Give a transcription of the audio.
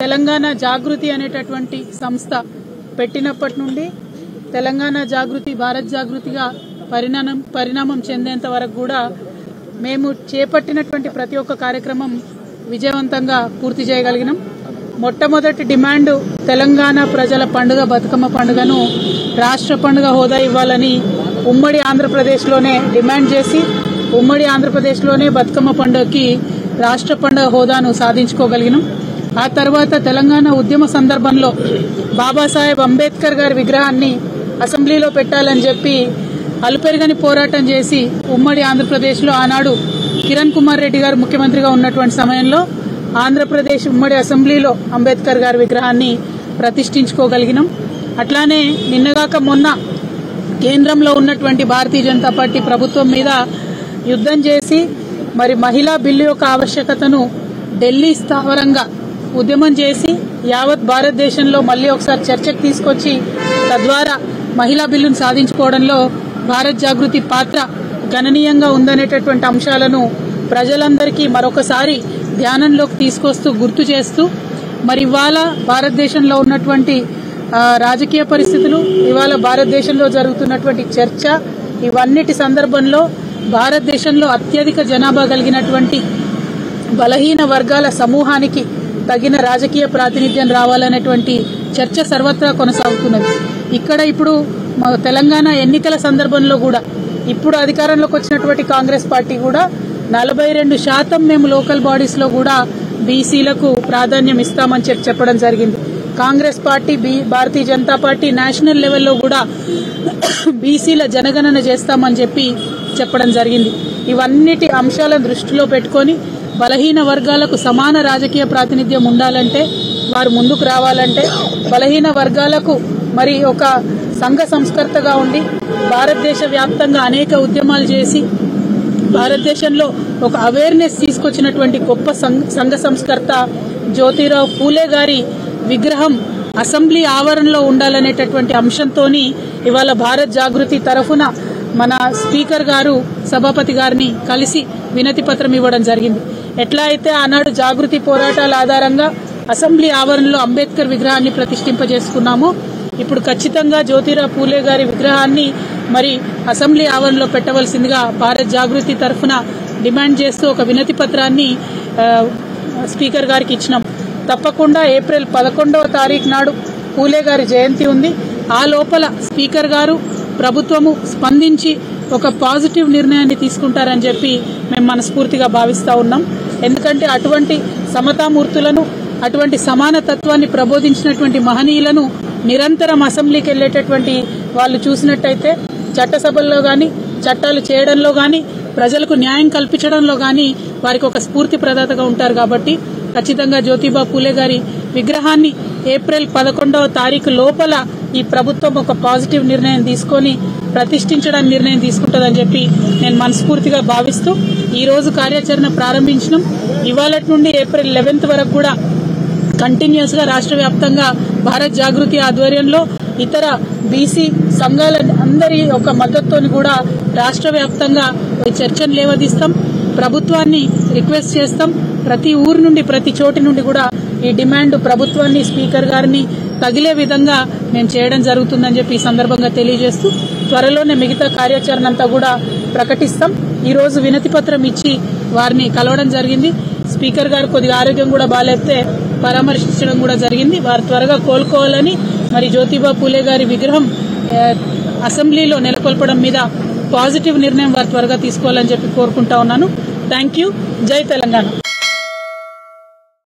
తెలంగాణ జాగృతి అనేటటువంటి సంస్థ పెట్టినప్పటి నుండి తెలంగాణ జాగృతి భారత్ జాగృతిగా పరిణామం చెందేంత వరకు కూడా మేము చేపట్టినటువంటి ప్రతి ఒక్క కార్యక్రమం విజయవంతంగా పూర్తి చేయగలిగినాం. మొట్టమొదటి డిమాండ్ తెలంగాణ ప్రజల పండుగ బతుకమ్మ పండుగను రాష్ట్ర పండుగ హోదా ఇవ్వాలని ఉమ్మడి ఆంధ్రప్రదేశ్లోనే డిమాండ్ చేసి ఉమ్మడి ఆంధ్రప్రదేశ్లోనే బతుకమ్మ పండుగకి రాష్ట్ర పండుగ హోదాను సాధించుకోగలిగినాం. ఆ తర్వాత తెలంగాణ ఉద్యమ సందర్భంలో బాబాసాహెబ్ అంబేద్కర్ గారి విగ్రహాన్ని అసెంబ్లీలో పెట్టాలని చెప్పి అలుపెరగని పోరాటం చేసి ఉమ్మడి ఆంధ్రప్రదేశ్లో ఆనాడు కిరణ్ కుమార్ రెడ్డి గారు ముఖ్యమంత్రిగా ఉన్నటువంటి సమయంలో ఆంధ్రప్రదేశ్ ఉమ్మడి అసెంబ్లీలో అంబేద్కర్ గారి విగ్రహాన్ని ప్రతిష్ఠించుకోగలిగినాం. అట్లానే నిన్నగాక మొన్న కేంద్రంలో ఉన్నటువంటి భారతీయ జనతా పార్టీ ప్రభుత్వం మీద యుద్ధం చేసి మరి మహిళా బిల్లు యొక్క ఆవశ్యకతను ఢిల్లీ స్థావరంగా ఉద్యమం చేసి యావత్ భారతదేశంలో మళ్లీ ఒకసారి చర్చకు తీసుకొచ్చి తద్వారా మహిళా బిల్లును సాధించుకోవడంలో భారత్ జాగృతి పాత్ర గణనీయంగా ఉందనేటటువంటి అంశాలను ప్రజలందరికీ మరొకసారి ధ్యానంలోకి తీసుకొస్తూ గుర్తు చేస్తూ మరి ఇవాళ భారతదేశంలో ఉన్నటువంటి రాజకీయ పరిస్థితులు, ఇవాళ భారతదేశంలో జరుగుతున్నటువంటి చర్చ, ఇవన్నిటి సందర్భంలో భారతదేశంలో అత్యధిక జనాభా కలిగినటువంటి బలహీన వర్గాల సమూహానికి తగిన రాజకీయ ప్రాతినిధ్యం రావాలనేటువంటి చర్చ సర్వత్రా కొనసాగుతున్నది. ఇక్కడ ఇప్పుడు తెలంగాణ ఎన్నికల సందర్భంలో కూడా ఇప్పుడు అధికారంలోకి వచ్చినటువంటి కాంగ్రెస్ పార్టీ కూడా 42% మేము లోకల్ బాడీస్ లో కూడా బీసీలకు ప్రాధాన్యం ఇస్తామని చెప్పడం జరిగింది. Congress party Bharatiya Janata party national లెవెల్లో కూడా బీసీల జనగణన చేస్తామని చెప్పడం జరిగింది. ఇవన్నిటి అంశాలను దృష్టిలో పెట్టుకొని బలహీన వర్గాలకు సమాన రాజకీయ ప్రాతినిధ్యం ఉండాలంటే, వారు ముందుకు రావాలంటే, బలహీన వర్గాలకు మరి ఒక సంఘ సంస్కర్తగా ఉండి భారతదేశ వ్యాప్తంగా అనేక ఉద్యమాలు చేసి భారతదేశంలో ఒక అవేర్నెస్ తీసుకొచ్చినటువంటి గొప్ప సంఘ సంస్కర్త జ్యోతిరావు పూలే గారి విగ్రహం అసెంబ్లీ ఆవరణలో ఉండాలనేటటువంటి అంశంతోని ఇవాళ భారత్ జాగృతి తరఫున మన స్పీకర్ గారు సభాపతి గారిని కలిసి వినతి పత్రం ఇవ్వడం జరిగింది. ఎట్లా అయితే ఆనాడు జాగృతి పోరాటాల ఆధారంగా అసెంబ్లీ ఆవరణలో అంబేద్కర్ విగ్రహాన్ని ప్రతిష్ఠింపజేసుకున్నామో, ఇప్పుడు ఖచ్చితంగా జ్యోతిరావు పూలే గారి విగ్రహాన్ని మరి అసెంబ్లీ ఆవరణలో పెట్టవలసిందిగా భారత్ జాగృతి తరఫున డిమాండ్ చేస్తూ ఒక వినతి పత్రాన్ని స్పీకర్ గారికి ఇచ్చినాం. తప్పకుండా ఏప్రిల్ 11వ తారీఖు నాడు పూలే గారి జయంతి ఉంది. ఆ లోపల స్పీకర్ గారు ప్రభుత్వము స్పందించి ఒక పాజిటివ్ నిర్ణయాన్ని తీసుకుంటారని చెప్పి మేము మనస్ఫూర్తిగా భావిస్తా ఉన్నాం. ఎందుకంటే అటువంటి సమతామూర్తులను, అటువంటి సమానతత్వాన్ని ప్రబోధించినటువంటి మహనీయులను నిరంతరం అసెంబ్లీకి వెళ్లేటటువంటి వాళ్ళు చూసినట్టయితే చట్టసభల్లో గాని, చట్టాలు చేయడంలో గాని, ప్రజలకు న్యాయం కల్పించడంలో గాని వారికి ఒక స్ఫూర్తి ప్రదాతగా ఉంటారు. కాబట్టి ఖచ్చితంగా జ్యోతిబా పూలే గారి విగ్రహాన్ని ఏప్రిల్ 11వ తారీఖు లోపల ఈ ప్రభుత్వం ఒక పాజిటివ్ నిర్ణయం తీసుకొని ప్రతిష్ఠించడానికి నిర్ణయం తీసుకుంటుందని చెప్పి నేను మనస్ఫూర్తిగా భావిస్తూ ఈ రోజు కార్యాచరణ ప్రారంభించినాం. ఇవాళటి నుండి ఏప్రిల్ 11th వరకు కూడా కంటిన్యూస్ గా రాష్ట్ర వ్యాప్తంగా భారత్ జాగృతి ఆధ్వర్యంలో ఇతర బీసీ సంఘాల అందరి ఒక మద్దతుతోని కూడా రాష్ట్ర వ్యాప్తంగా చర్చను లేవదీస్తాం. ప్రభుత్వాన్ని రిక్వెస్ట్ చేస్తాం. ప్రతి ఊరు నుండి, ప్రతి చోటి నుండి కూడా ఈ డిమాండ్ ప్రభుత్వాన్ని, స్పీకర్ గారిని తగిలే విధంగా మేము చేయడం జరుగుతుందని చెప్పి ఈ సందర్భంగా తెలియజేస్తూ త్వరలోనే మిగతా కార్యాచరణ అంతా కూడా ప్రకటిస్తాం. ఈ రోజు వినతి పత్రం ఇచ్చి వారిని కలవడం జరిగింది. స్పీకర్ గారు కొద్దిగా ఆరోగ్యం కూడా బాగాలేస్తే పరామర్శించడం కూడా జరిగింది. వారు త్వరగా కోలుకోవాలని, మరి జ్యోతిబా పూలే గారి విగ్రహం అసెంబ్లీలో నెలకొల్పడం మీద పాజిటివ్ నిర్ణయం వారు త్వరగా తీసుకోవాలని చెప్పి కోరుకుంటా ఉన్నాను. Thank you. జై తెలంగాణ.